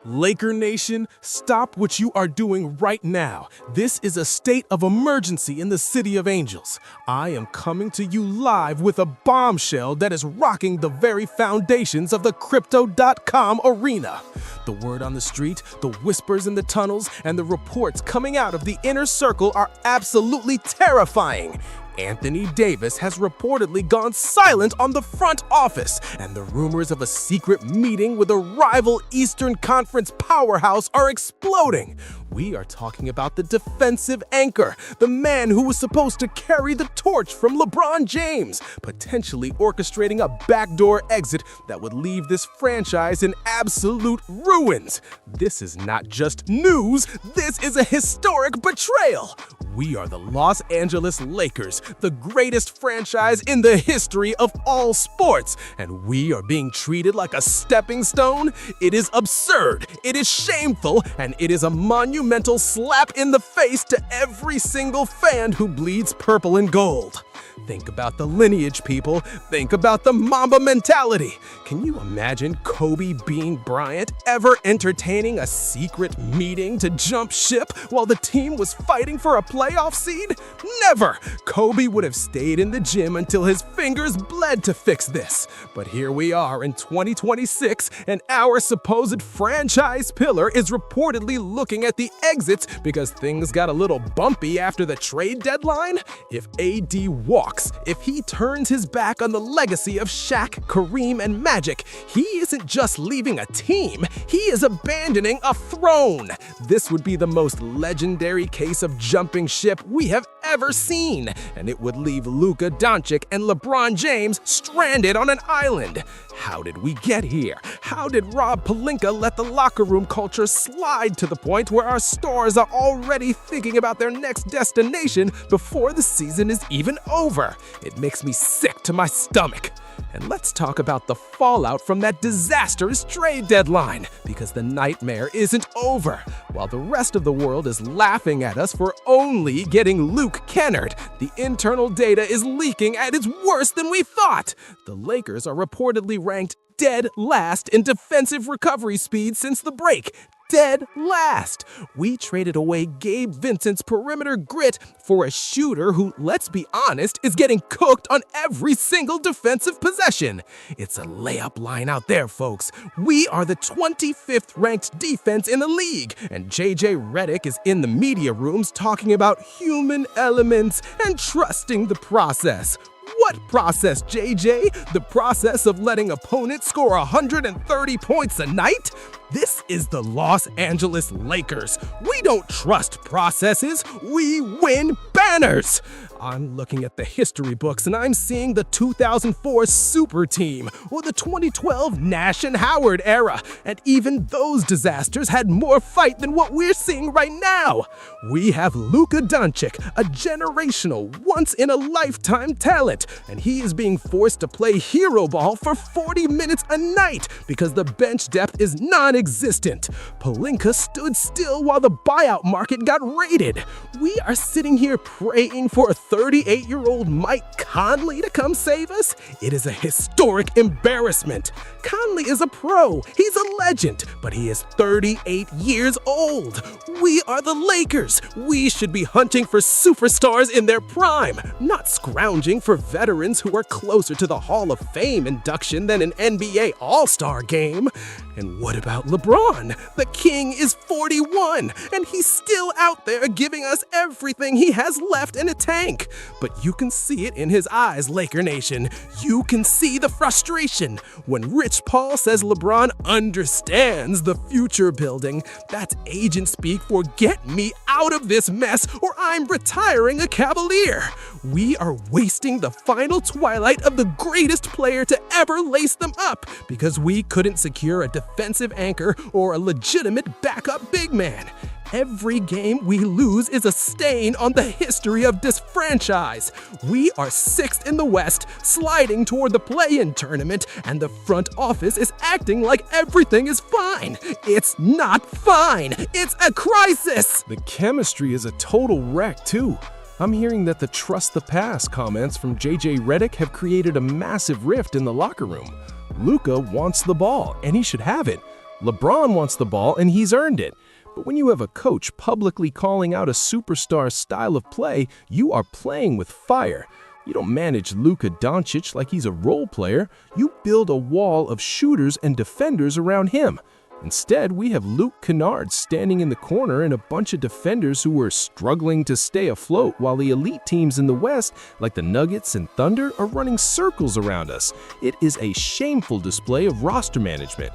Laker Nation, stop what you are doing right now. This is a state of emergency in the City of Angels. I am coming to you live with a bombshell that is rocking the very foundations of the Crypto.com arena. The word on the street, the whispers in the tunnels, and the reports coming out of the inner circle are absolutely terrifying. Anthony Davis has reportedly gone silent on the front office, and the rumors of a secret meeting with a rival Eastern Conference powerhouse are exploding. We are talking about the defensive anchor, the man who was supposed to carry the torch from LeBron James, potentially orchestrating a backdoor exit that would leave this franchise in absolute ruins. This is not just news, this is a historic betrayal. We are the Los Angeles Lakers, the greatest franchise in the history of all sports, and we are being treated like a stepping stone. It is absurd, it is shameful, and it is a monumental slap in the face to every single fan who bleeds purple and gold. Think about the lineage, people. Think about the Mamba mentality. Can you imagine Kobe Bean Bryant ever entertaining a secret meeting to jump ship while the team was fighting for a playoff seed? Never! Kobe would have stayed in the gym until his fingers bled to fix this. But here we are in 2026, and our supposed franchise pillar is reportedly looking at the exits because things got a little bumpy after the trade deadline. If AD walks, if he turns his back on the legacy of Shaq, Kareem, and Magic, he isn't just leaving a team, he is abandoning a throne. This would be the most legendary case of jumping ship we have ever seen, and it would leave Luka Doncic and LeBron James stranded on an island. How did we get here? How did Rob Pelinka let the locker room culture slide to the point where our stars are already thinking about their next destination before the season is even over? It makes me sick to my stomach. And let's talk about the fallout from that disastrous trade deadline, because the nightmare isn't over. While the rest of the world is laughing at us for only getting Luke Kennard, the internal data is leaking and it's worse than we thought. The Lakers are reportedly ranked dead last in defensive recovery speed since the break. Dead last. We traded away Gabe Vincent's perimeter grit for a shooter who, let's be honest, is getting cooked on every single defensive possession. It's a layup line out there, folks. We are the 25th ranked defense in the league, and Redick is in the media rooms talking about human elements and trusting the process. What process, JJ? The process of letting opponents score 130 points a night? This is the Los Angeles Lakers. We don't trust processes, we win banners. I'm looking at the history books and I'm seeing the 2004 Super Team or the 2012 Nash and Howard era, and even those disasters had more fight than what we're seeing right now. We have Luka Doncic, a generational, once-in-a-lifetime talent, and he is being forced to play hero ball for 40 minutes a night because the bench depth is non-existent. Pelinka stood still while the buyout market got raided. We are sitting here praying for a 38-year-old Mike Conley to come save us? It is a historic embarrassment. Conley is a pro, he's a legend, but he is 38 years old. We are the Lakers. We should be hunting for superstars in their prime, not scrounging for veterans who are closer to the Hall of Fame induction than an NBA All-Star game. And what about LeBron? The king is 41, and he's still out there giving us everything he has left in a tank. But you can see it in his eyes, Laker Nation. You can see the frustration. When Rich Paul says LeBron understands the future building, that's agent speak for get me out of this mess or I'm retiring a Cavalier. We are wasting the final twilight of the greatest player to ever lace them up because we couldn't secure a defensive anchor or a legitimate backup big man. Every game we lose is a stain on the history of this franchise. We are 6th in the West, sliding toward the play-in tournament, and the front office is acting like everything is fine. It's not fine. It's a crisis. The chemistry is a total wreck, too. I'm hearing that the trust the pass comments from JJ Redick have created a massive rift in the locker room. Luka wants the ball, and he should have it. LeBron wants the ball and he's earned it. But when you have a coach publicly calling out a superstar's style of play, you are playing with fire. You don't manage Luka Doncic like he's a role player. You build a wall of shooters and defenders around him. Instead, we have Luke Kennard standing in the corner and a bunch of defenders who are struggling to stay afloat while the elite teams in the West, like the Nuggets and Thunder, are running circles around us. It is a shameful display of roster management.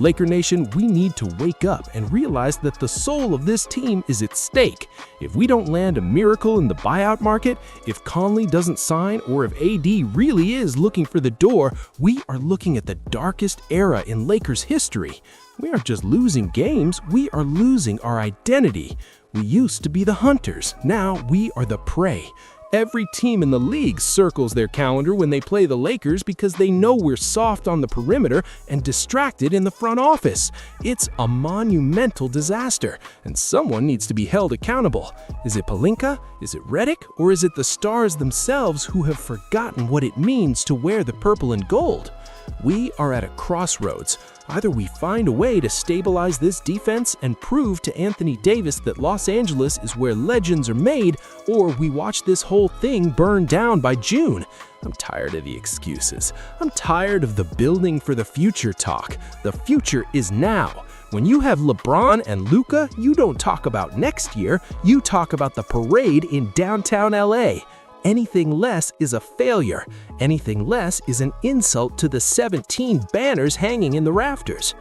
Laker Nation, we need to wake up and realize that the soul of this team is at stake. If we don't land a miracle in the buyout market, if Conley doesn't sign, or if AD really is looking for the door, we are looking at the darkest era in Lakers history. We aren't just losing games, we are losing our identity. We used to be the hunters, now we are the prey. Every team in the league circles their calendar when they play the Lakers because they know we're soft on the perimeter and distracted in the front office. It's a monumental disaster, and someone needs to be held accountable. Is it Pelinka? Is it Redick? Or is it the stars themselves who have forgotten what it means to wear the purple and gold? We are at a crossroads. Either we find a way to stabilize this defense and prove to Anthony Davis that Los Angeles is where legends are made, or we watch this whole thing burn down by June. I'm tired of the excuses. I'm tired of the building for the future talk. The future is now. When you have LeBron and Luka, you don't talk about next year, you talk about the parade in downtown LA. Anything less is a failure. Anything less is an insult to the 17 banners hanging in the rafters.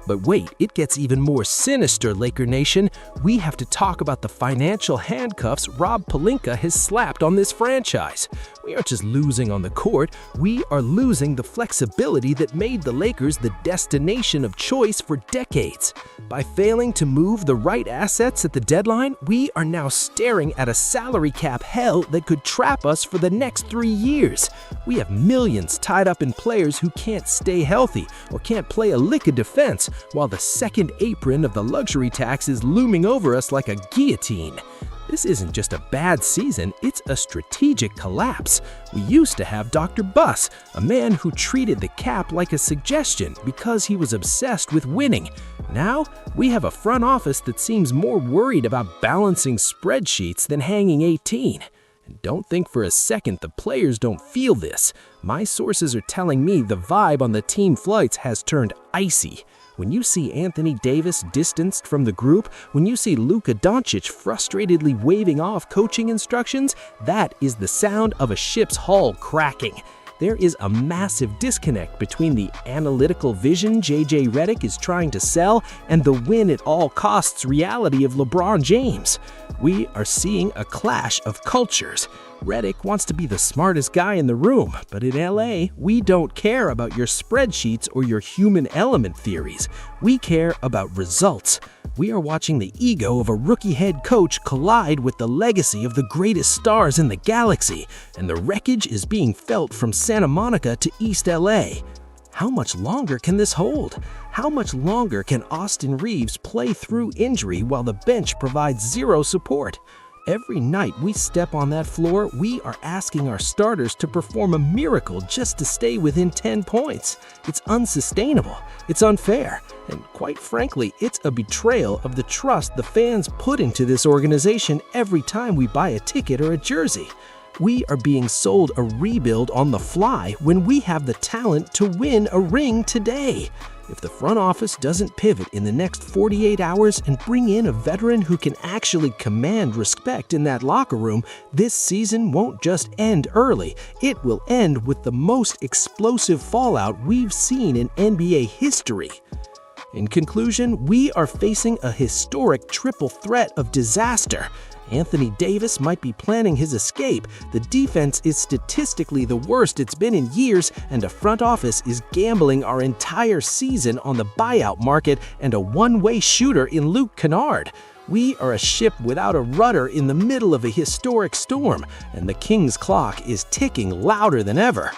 But wait, it gets even more sinister, Laker Nation. We have to talk about the financial handcuffs Rob Pelinka has slapped on this franchise. We aren't just losing on the court, we are losing the flexibility that made the Lakers the destination of choice for decades. By failing to move the right assets at the deadline, we are now staring at a salary cap hell that could trap us for the next 3 years. We have millions tied up in players who can't stay healthy or can't play a lick of defense, while the second apron of the luxury tax is looming over us like a guillotine. This isn't just a bad season, it's a strategic collapse. We used to have Dr. Buss, a man who treated the cap like a suggestion because he was obsessed with winning. Now, we have a front office that seems more worried about balancing spreadsheets than hanging 18. And don't think for a second the players don't feel this. My sources are telling me the vibe on the team flights has turned icy. When you see Anthony Davis distanced from the group, when you see Luka Doncic frustratedly waving off coaching instructions, that is the sound of a ship's hull cracking. There is a massive disconnect between the analytical vision JJ Redick is trying to sell and the win-at-all-costs reality of LeBron James. We are seeing a clash of cultures. Redick wants to be the smartest guy in the room, but in LA, we don't care about your spreadsheets or your human element theories. We care about results. We are watching the ego of a rookie head coach collide with the legacy of the greatest stars in the galaxy, and the wreckage is being felt from Santa Monica to East LA. How much longer can this hold? How much longer can Austin Reeves play through injury while the bench provides zero support? Every night we step on that floor, we are asking our starters to perform a miracle just to stay within 10 points. It's unsustainable, it's unfair, and quite frankly, it's a betrayal of the trust the fans put into this organization every time we buy a ticket or a jersey. We are being sold a rebuild on the fly when we have the talent to win a ring today. If the front office doesn't pivot in the next 48 hours and bring in a veteran who can actually command respect in that locker room, this season won't just end early, it will end with the most explosive fallout we've seen in NBA history. In conclusion, we are facing a historic triple threat of disaster. Anthony Davis might be planning his escape, the defense is statistically the worst it's been in years, and a front office is gambling our entire season on the buyout market and a one-way shooter in Luke Kennard. We are a ship without a rudder in the middle of a historic storm, and the King's clock is ticking louder than ever.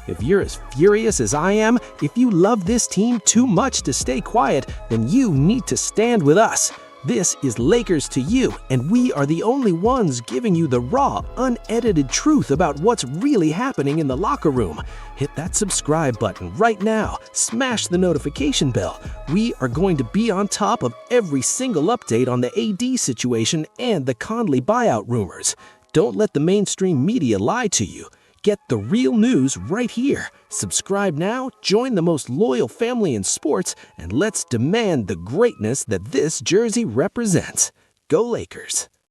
If you're as furious as I am, if you love this team too much to stay quiet, then you need to stand with us. This is Lakers to You, and we are the only ones giving you the raw, unedited truth about what's really happening in the locker room. Hit that subscribe button right now. Smash the notification bell. We are going to be on top of every single update on the AD situation and the Conley buyout rumors. Don't let the mainstream media lie to you. Get the real news right here. Subscribe now, join the most loyal family in sports, and let's demand the greatness that this jersey represents. Go Lakers!